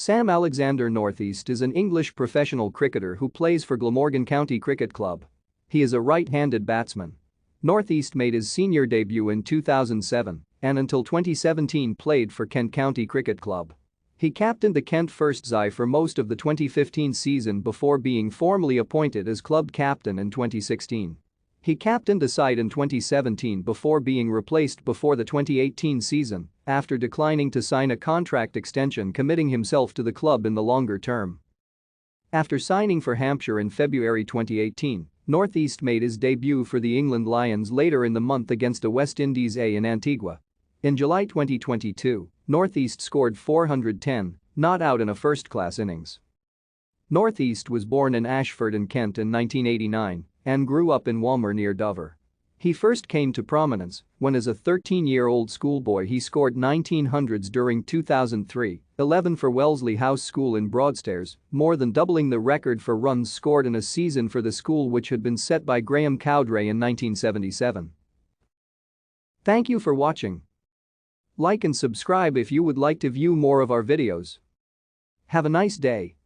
Sam Alexander Northeast is an English professional cricketer who plays for Glamorgan County Cricket Club. He is a right-handed batsman. Northeast made his senior debut in 2007 and until 2017 played for Kent County Cricket Club. He captained the Kent First side for most of the 2015 season before being formally appointed as club captain in 2016. He captained the side in 2017 before being replaced before the 2018 season after declining to sign a contract extension committing himself to the club in the longer term. After signing for Hampshire in February 2018, Northeast made his debut for the England Lions later in the month against a West Indies A in Antigua. In July 2022, Northeast scored 410, not out in a first-class innings. Northeast was born in Ashford in Kent in 1989 and grew up in Walmer near Dover. He first came to prominence when as a 13-year-old schoolboy he scored 1900s during 2003, 11 for Wellesley House School in Broadstairs, more than doubling the record for runs scored in a season for the school which had been set by Graham Cowdray in 1977. Thank you for watching. Like and subscribe if you would like to view more of our videos. Have a nice day.